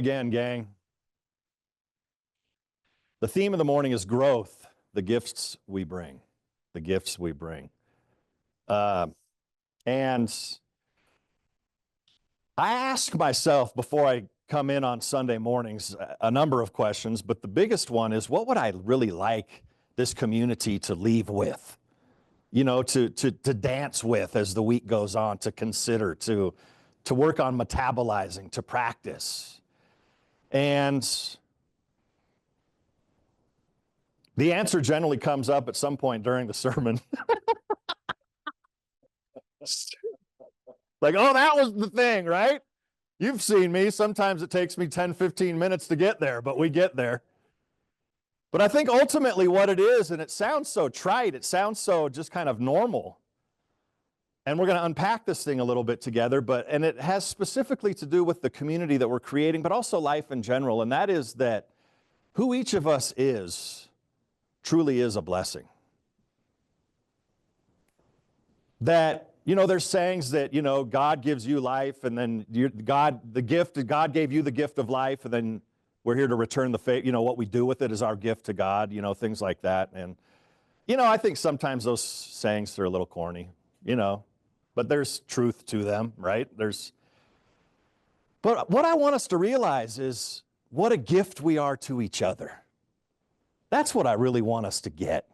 Again, gang. The theme of the morning is growth, the gifts we bring. The gifts we bring. And I ask myself before I come in on Sunday mornings a number of questions, but the biggest one is, what would I really like this community to leave with? You know, to dance with as the week goes on, to consider, to work on metabolizing, to practice. And the answer generally comes up at some point during the sermon. Like, oh, that was the thing, right? You've seen me. Sometimes it takes me 10, 15 minutes to get there, but we get there. But I think ultimately what it is, and it sounds so trite, it sounds so just kind of normal. And we're going to unpack this thing a little bit together, and it has specifically to do with the community that we're creating, but also life in general. And that is that who each of us is truly is a blessing. That, you know, there's sayings that, you know, God gives you life, and then God gave you the gift of life, and then we're here to return the favor. You know, what we do with it is our gift to God, you know, things like that. And, you know, I think sometimes those sayings are a little corny, you know, but there's truth to them, right? But what I want us to realize is what a gift we are to each other. That's what I really want us to get.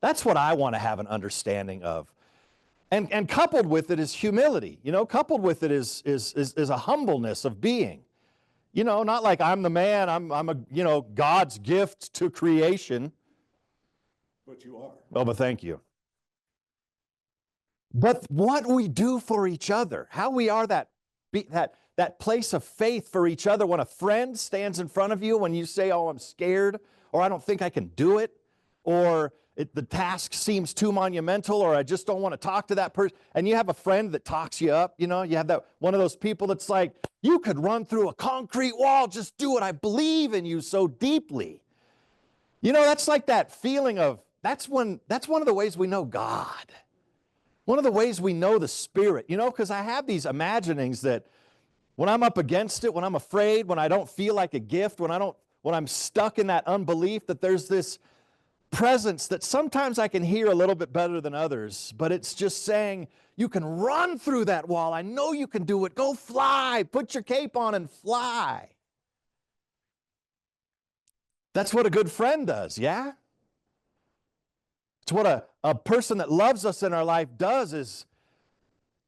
That's what I want to have an understanding of. And coupled with it is humility, you know, coupled with it is a humbleness of being. You know, not like I'm the man, I'm a, you know, God's gift to creation. But you are. Oh, but thank you. But what we do for each other, how we are that place of faith for each other. When a friend stands in front of you, when you say, oh, I'm scared, or I don't think I can do it, or the task seems too monumental, or I just don't want to talk to that person, and you have a friend that talks you up, you know, you have that one of those people that's like, you could run through a concrete wall, just do it, I believe in you so deeply. You know, that's like that feeling of, that's one of the ways we know God. One of the ways we know the Spirit, you know, because I have these imaginings that when I'm up against it, when I'm afraid, when I don't feel like a gift, when I'm stuck in that unbelief, that there's this presence that sometimes I can hear a little bit better than others, but it's just saying, you can run through that wall. I know you can do it. Go fly. Put your cape on and fly. That's what a good friend does, yeah? It's what a person that loves us in our life does, is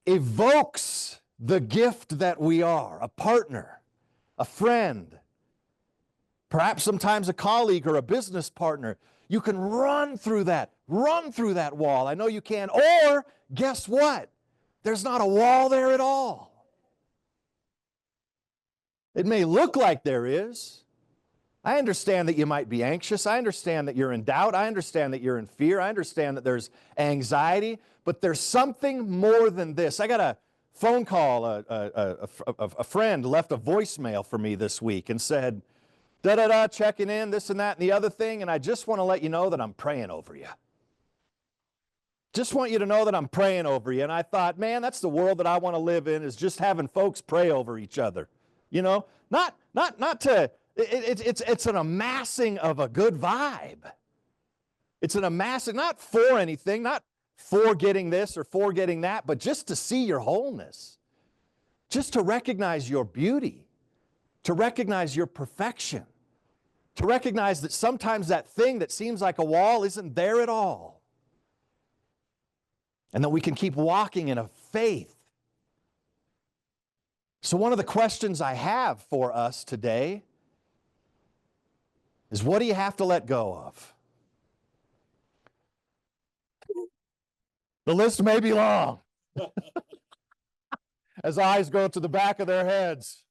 evokes the gift that we are, a partner, a friend, perhaps sometimes a colleague or a business partner. You can run through that wall. I know you can. Or guess what? There's not a wall there at all. It may look like there is. I understand that you might be anxious. I understand that you're in doubt. I understand that you're in fear. I understand that there's anxiety. But there's something more than this. I got a phone call. A friend left a voicemail for me this week and said, da-da-da, checking in, this and that and the other thing, and I just want to let you know that I'm praying over you. Just want you to know that I'm praying over you. And I thought, man, that's the world that I want to live in, is just having folks pray over each other. You know, not to, it's an amassing of a good vibe. It's an amassing, not for anything, not for getting this or for getting that, but just to see your wholeness. Just to recognize your beauty. To recognize your perfection. To recognize that sometimes that thing that seems like a wall isn't there at all. And that we can keep walking in a faith. So one of the questions I have for us today is, what do you have to let go of? The list may be long. As eyes go to the back of their heads.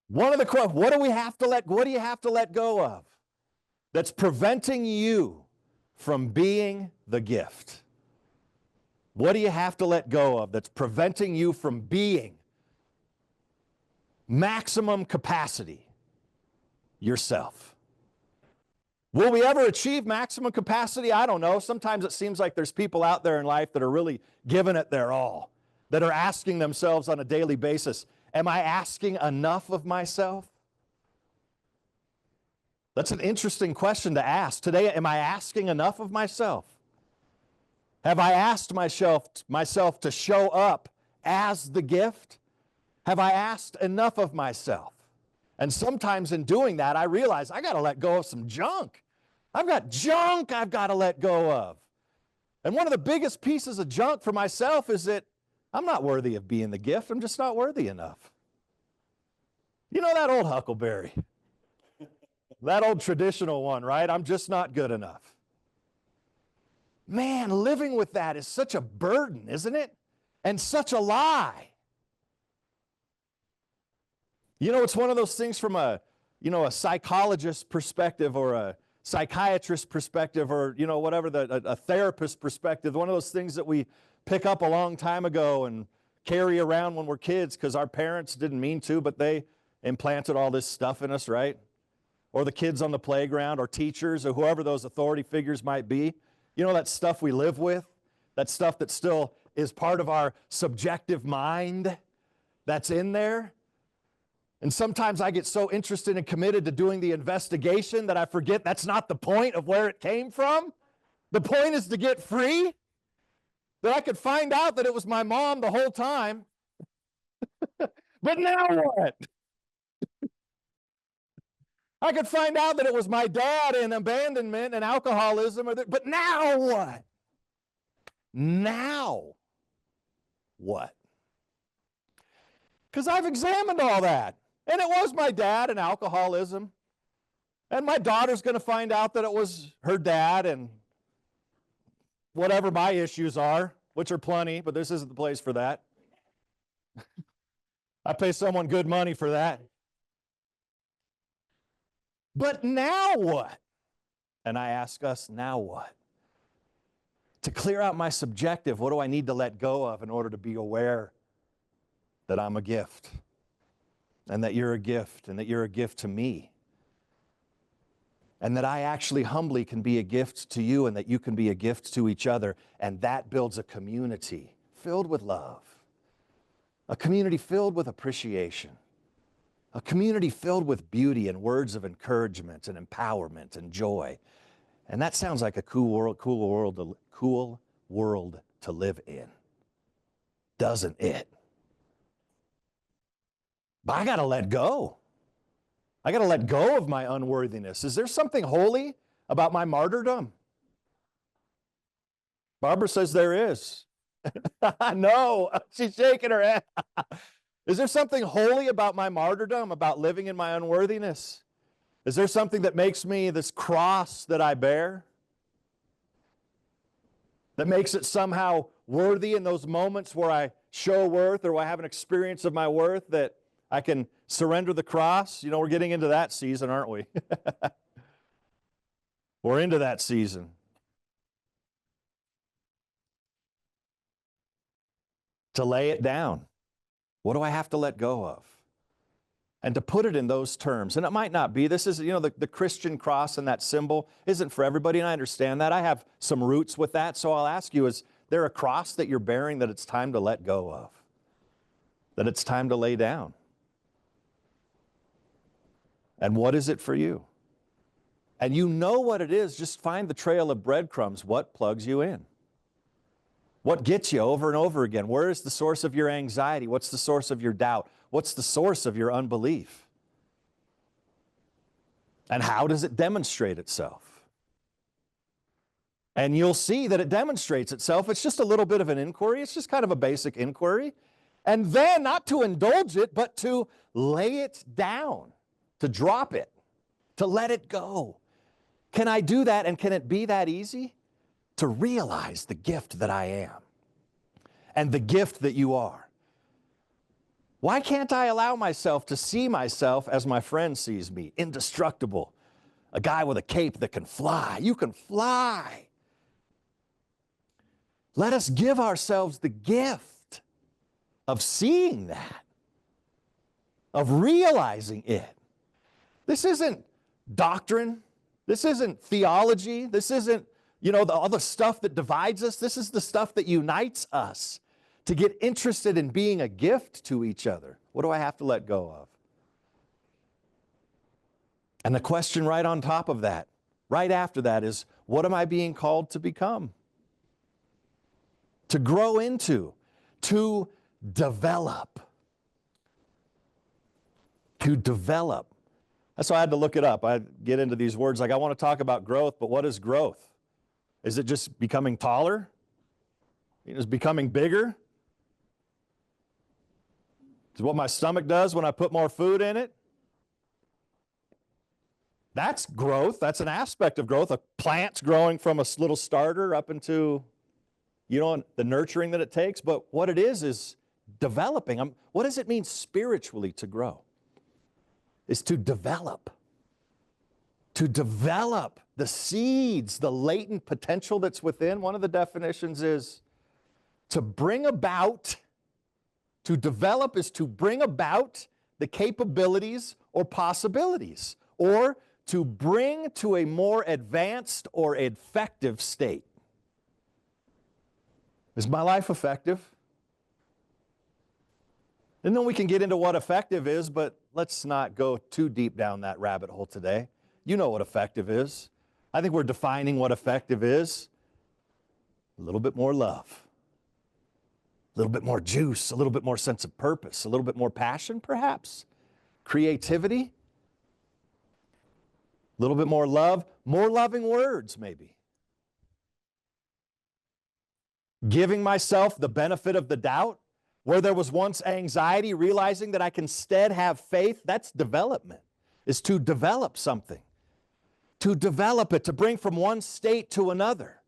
One of the questions, what do you have to let go of that's preventing you from being the gift? What do you have to let go of that's preventing you from being maximum capacity yourself? Will we ever achieve maximum capacity? I don't know. Sometimes it seems like there's people out there in life that are really giving it their all, that are asking themselves on a daily basis, Am I asking enough of myself? That's an interesting question to ask. Today, am I asking enough of myself? Have I asked myself to show up as the gift? Have I asked enough of myself? And sometimes in doing that, I realize I got to let go of some junk. I've got junk I've got to let go of. And one of the biggest pieces of junk for myself is that I'm not worthy of being the gift. I'm just not worthy enough. You know that old huckleberry, that old traditional one, right? I'm just not good enough. Man, living with that is such a burden, isn't it? And such a lie. You know, it's one of those things from a psychologist perspective or a psychiatrist perspective or, whatever, a therapist perspective, one of those things that we pick up a long time ago and carry around when we're kids because our parents didn't mean to, but they implanted all this stuff in us, right? Or the kids on the playground or teachers or whoever those authority figures might be. You know, that stuff we live with, that stuff that still is part of our subjective mind that's in there. And sometimes I get so interested and committed to doing the investigation that I forget that's not the point of where it came from. The point is to get free, that I could find out that it was my mom the whole time. But now what? I could find out that it was my dad and abandonment and alcoholism, but now what? Now what? Because I've examined all that. And it was my dad and alcoholism. And my daughter's going to find out that it was her dad and whatever my issues are, which are plenty, but this isn't the place for that. I pay someone good money for that. But now what? And I ask us, now what? To clear out my subjective, what do I need to let go of in order to be aware that I'm a gift? And that you're a gift, and that you're a gift to me. And that I actually humbly can be a gift to you, and that you can be a gift to each other. And that builds a community filled with love. A community filled with appreciation. A community filled with beauty and words of encouragement and empowerment and joy. And that sounds like a cool world to live in. Doesn't it? But I got to let go. I got to let go of my unworthiness. Is there something holy about my martyrdom? Barbara says there is. No, she's shaking her head. Is there something holy about my martyrdom, about living in my unworthiness? Is there something that makes me this cross that I bear? That makes it somehow worthy in those moments where I show worth or I have an experience of my worth, that I can surrender the cross? You know, we're getting into that season, aren't we? We're into that season. To lay it down. What do I have to let go of? And to put it in those terms. And it might not be. This is, the Christian cross and that symbol isn't for everybody, and I understand that. I have some roots with that. So I'll ask you, is there a cross that you're bearing that it's time to let go of? That it's time to lay down? And what is it for you? And you know what it is. Just find the trail of breadcrumbs. What plugs you in? What gets you over and over again? Where is the source of your anxiety? What's the source of your doubt? What's the source of your unbelief? And how does it demonstrate itself? And you'll see that it demonstrates itself. It's just a little bit of an inquiry. It's just kind of a basic inquiry. And then not to indulge it, but to lay it down, to drop it, to let it go. Can I do that, and can it be that easy? To realize the gift that I am and the gift that you are. Why can't I allow myself to see myself as my friend sees me? Indestructible. A guy with a cape that can fly. You can fly. Let us give ourselves the gift of seeing that, of realizing it. This isn't doctrine. This isn't theology. This isn't, all the stuff that divides us. This is the stuff that unites us. to get interested in being a gift to each other? What do I have to let go of? And the question right on top of that, right after that, is what am I being called to become? To grow into, to develop. To develop. That's why I had to look it up. I get into these words like I want to talk about growth, but what is growth? Is it just becoming taller? Is it becoming bigger? Is it what my stomach does when I put more food in it? That's growth. That's an aspect of growth. A plant's growing from a little starter up into, the nurturing that it takes. But what it is developing. What does it mean spiritually to grow? Is to develop. To develop the seeds, the latent potential that's within. One of the definitions is to bring about. To develop is to bring about the capabilities or possibilities, or to bring to a more advanced or effective state. Is my life effective? And then we can get into what effective is, but let's not go too deep down that rabbit hole today. You know what effective is. I think we're defining what effective is. A little bit more love. A little bit more juice, a little bit more sense of purpose, a little bit more passion, perhaps. Creativity. A little bit more love, more loving words, maybe. Giving myself the benefit of the doubt. Where there was once anxiety, realizing that I can instead have faith. That's development, is to develop something. To develop it, to bring from one state to another.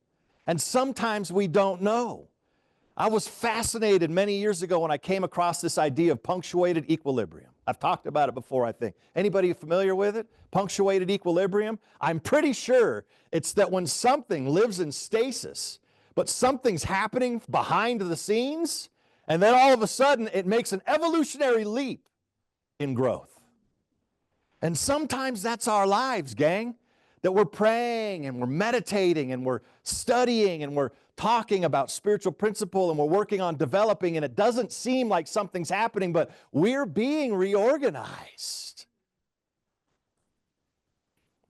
And sometimes we don't know. I was fascinated many years ago when I came across this idea of punctuated equilibrium. I've talked about it before, I think. Anybody familiar with it? Punctuated equilibrium? I'm pretty sure it's that when something lives in stasis, but something's happening behind the scenes, and then all of a sudden it makes an evolutionary leap in growth. And sometimes that's our lives, gang. That we're praying and we're meditating and we're studying and we're talking about spiritual principle and we're working on developing, and it doesn't seem like something's happening, but we're being reorganized.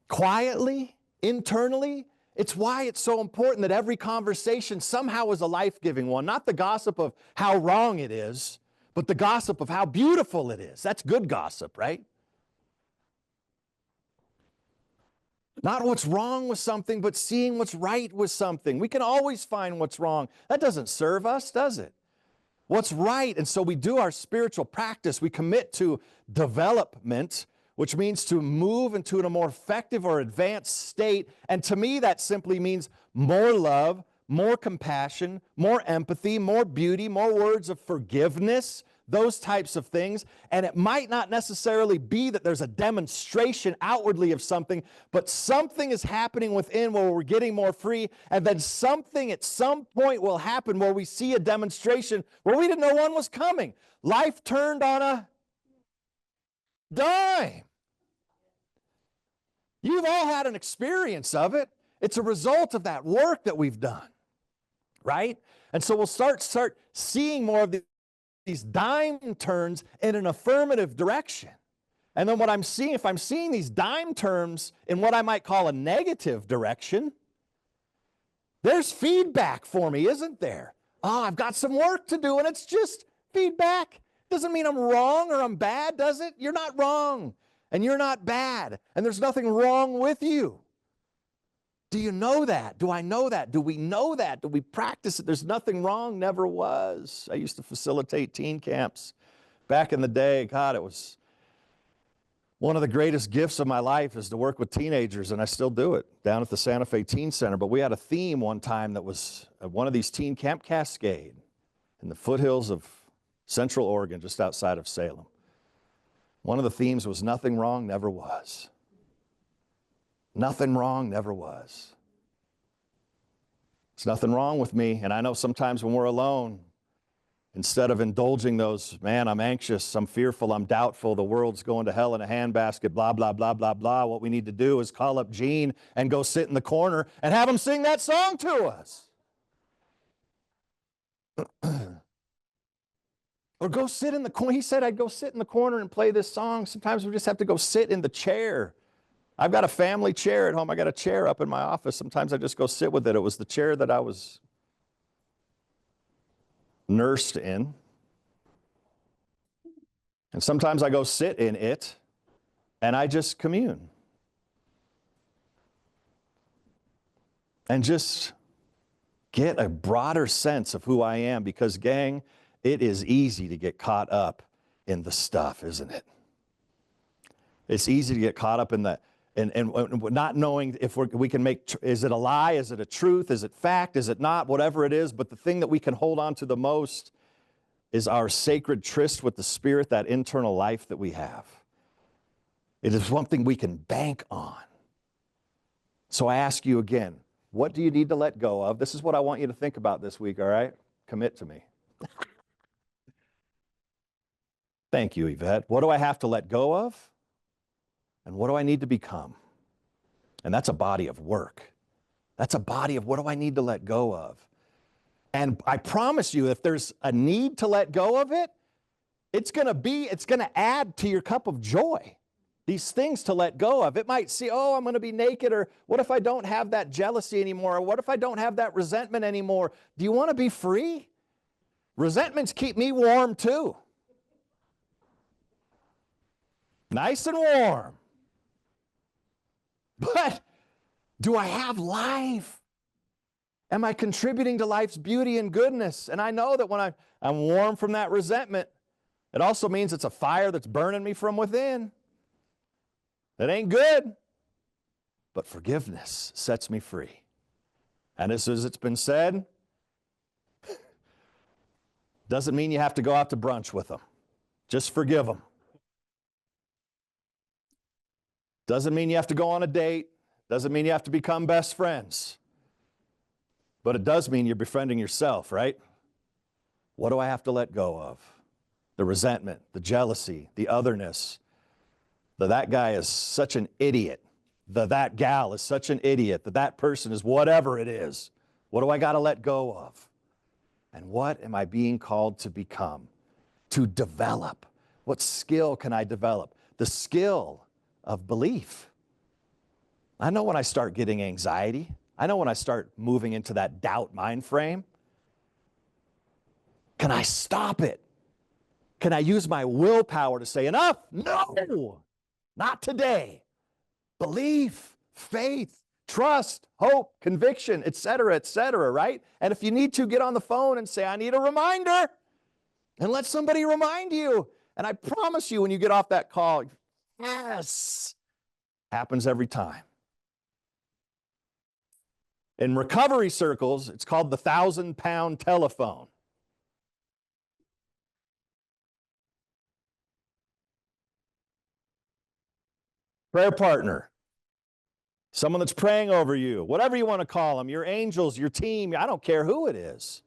Quietly, internally. It's why it's so important that every conversation somehow is a life-giving one. Not the gossip of how wrong it is, but the gossip of how beautiful it is. That's good gossip, right? Not what's wrong with something, but seeing what's right with something. We can always find what's wrong. That doesn't serve us, does it? What's right? And so we do our spiritual practice. We commit to development, which means to move into a more effective or advanced state. And to me, that simply means more love, more compassion, more empathy, more beauty, more words of forgiveness, those types of things. And it might not necessarily be that there's a demonstration outwardly of something, but something is happening within where we're getting more free, and then something at some point will happen where we see a demonstration where we didn't know one was coming. Life turned on a dime. You've all had an experience of it. It's a result of that work that we've done, right? And so we'll start seeing more of these dime turns in an affirmative direction. And then what I'm seeing, if I'm seeing these dime turns in what I might call a negative direction, there's feedback for me, isn't there? Oh, I've got some work to do, and it's just feedback. Doesn't mean I'm wrong or I'm bad, does it? You're not wrong, and you're not bad, and there's nothing wrong with you. Do you know that? Do I know that? Do we know that? Do we practice it? There's nothing wrong, never was. I used to facilitate teen camps back in the day. God, it was one of the greatest gifts of my life is to work with teenagers, and I still do it down at the Santa Fe Teen Center. But we had a theme one time that was one of these teen camp Cascade in the foothills of Central Oregon, just outside of Salem. One of the themes was nothing wrong, never was. Nothing wrong, never was. There's nothing wrong with me. And I know sometimes when we're alone, instead of indulging those, man, I'm anxious, I'm fearful, I'm doubtful, the world's going to hell in a handbasket, blah, blah, blah, blah, blah. What we need to do is call up Gene and go sit in the corner and have him sing that song to us. Or go sit in the corner. He said I'd go sit in the corner and play this song. Sometimes we just have to go sit in the chair. I've got a family chair at home. I got a chair up in my office. Sometimes I just go sit with it. It was the chair that I was nursed in. And sometimes I go sit in it and I just commune. And just get a broader sense of who I am, because, gang, it is easy to get caught up in the stuff, isn't it? It's easy to get caught up in the, and not knowing if we can make, is it a lie? Is it a truth? Is it fact? Is it not? Whatever it is. But the thing that we can hold on to the most is our sacred tryst with the Spirit, that internal life that we have. It is something we can bank on. So I ask you again, what do you need to let go of? This is what I want you to think about this week, all right? Commit to me. Thank you, Yvette. What do I have to let go of? And what do I need to become? And that's a body of work. That's a body of what do I need to let go of? And I promise you, if there's a need to let go of it, it's going to add to your cup of joy. These things to let go of. It might see, oh, I'm going to be naked, or what if I don't have that jealousy anymore? Or what if I don't have that resentment anymore? Do you want to be free? Resentments keep me warm too. Nice and warm. But do I have life? Am I contributing to life's beauty and goodness? And I know that when I'm warm from that resentment, it also means it's a fire that's burning me from within. It ain't good. But forgiveness sets me free. And as it's been said, doesn't mean you have to go out to brunch with them. Just forgive them. Doesn't mean you have to go on a date. Doesn't mean you have to become best friends. But it does mean you're befriending yourself, right? What do I have to let go of? The resentment, the jealousy, the otherness. That guy is such an idiot. That gal is such an idiot. That person is whatever it is. What do I got to let go of? And what am I being called to become? To develop. What skill can I develop? The skill of belief. I know when I start getting anxiety. I know when I start moving into that doubt mind frame. Can I stop it? Can I use my willpower to say, enough? No, not today. Belief, faith, trust, hope, conviction, etc., right? And if you need to, get on the phone and say, I need a reminder, and let somebody remind you. And I promise you, when you get off that call, yes, happens every time. In recovery circles, it's called the 1,000-pound telephone. Prayer partner. Someone that's praying over you, whatever you want to call them, your angels, your team, I don't care who it is.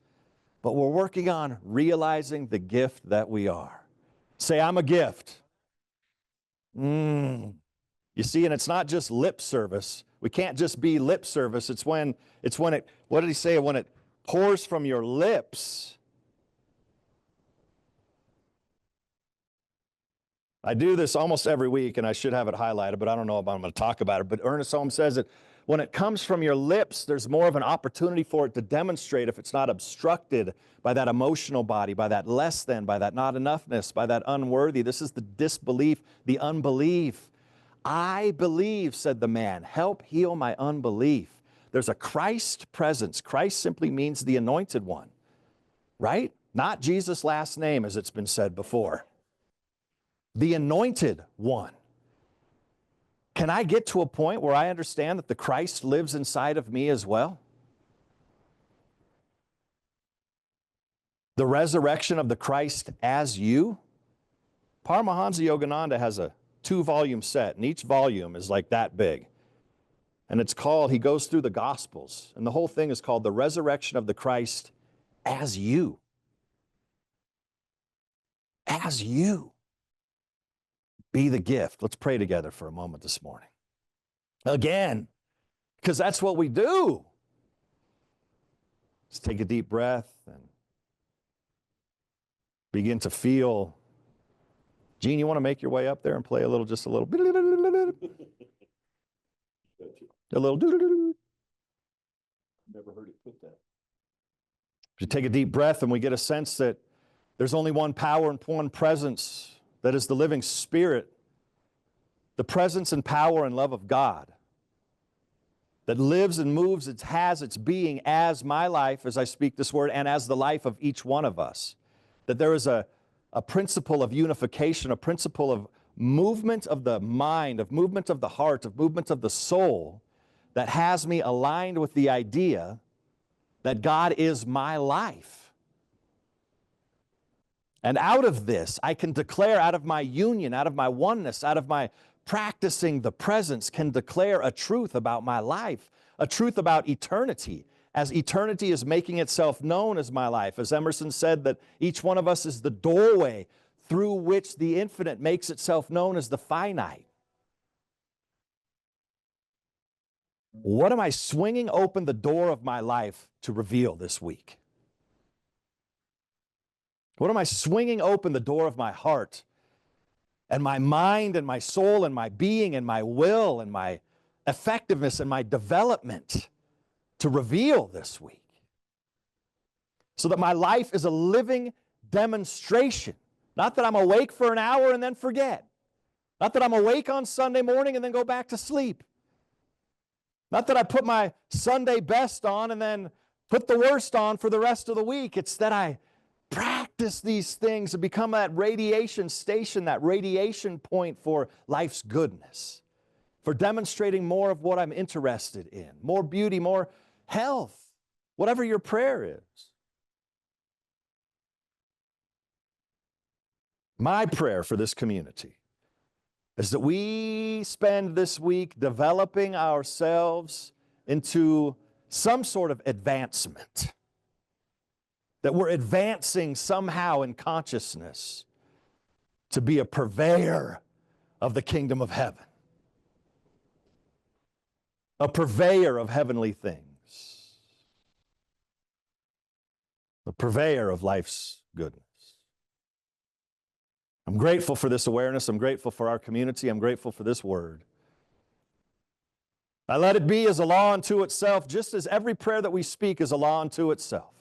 But we're working on realizing the gift that we are. Say, I'm a gift. You see, and it's not just lip service. We can't just be lip service. It's when it, what did he say? When it pours from your lips. I do this almost every week, and I should have it highlighted, but I don't know if I'm going to talk about it. But Ernest Holmes says that when it comes from your lips, there's more of an opportunity for it to demonstrate if it's not obstructed by that emotional body, by that less than, by that not enoughness, by that unworthy. This is the disbelief, the unbelief. I believe, said the man, help heal my unbelief. There's a Christ presence. Christ simply means the anointed one, right? Not Jesus' last name, as it's been said before. The anointed one. Can I get to a point where I understand that the Christ lives inside of me as well? The resurrection of the Christ as you? Paramahansa Yogananda has a 2-volume set, and each volume is like that big. And it's called, he goes through the Gospels, and the whole thing is called The Resurrection of the Christ as you. As you. Be the gift. Let's pray together for a moment this morning. Again, because that's what we do. Let's take a deep breath and Begin to feel. Gene, you want to make your way up there and play a little, just a little, a little. Never heard it put that. You take a deep breath and we get a sense that there's only one power and one presence, that is the living Spirit, the presence and power and love of God that lives and moves, it has its being as my life, as I speak this word, and as the life of each one of us. That there is a principle of unification, a principle of movement of the mind, of movement of the heart, of movement of the soul that has me aligned with the idea that God is my life. And out of this, I can declare, out of my union, out of my oneness, out of my practicing the presence, can declare a truth about my life, a truth about eternity, as eternity is making itself known as my life. As Emerson said, that each one of us is the doorway through which the infinite makes itself known as the finite. What am I swinging open the door of my life to reveal this week? What am I swinging open the door of my heart and my mind and my soul and my being and my will and my effectiveness and my development to reveal this week? So that my life is a living demonstration. Not that I'm awake for an hour and then forget. Not that I'm awake on Sunday morning and then go back to sleep. Not that I put my Sunday best on and then put the worst on for the rest of the week. It's that I practice these things and become that radiation station, that radiation point for life's goodness, for demonstrating more of what I'm interested in, more beauty, more health, whatever your prayer is. My prayer for this community is that we spend this week developing ourselves into some sort of advancement, that we're advancing somehow in consciousness to be a purveyor of the kingdom of heaven, a purveyor of heavenly things, a purveyor of life's goodness. I'm grateful for this awareness. I'm grateful for our community. I'm grateful for this word. I let it be as a law unto itself, just as every prayer that we speak is a law unto itself.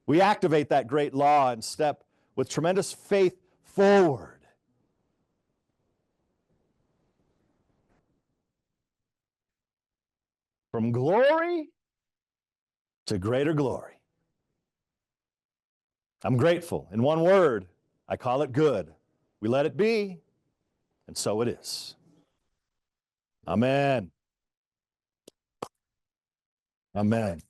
We activate that great law and step with tremendous faith forward. From glory to greater glory. I'm grateful. In one word, I call it good. We let it be, and so it is. Amen. Amen.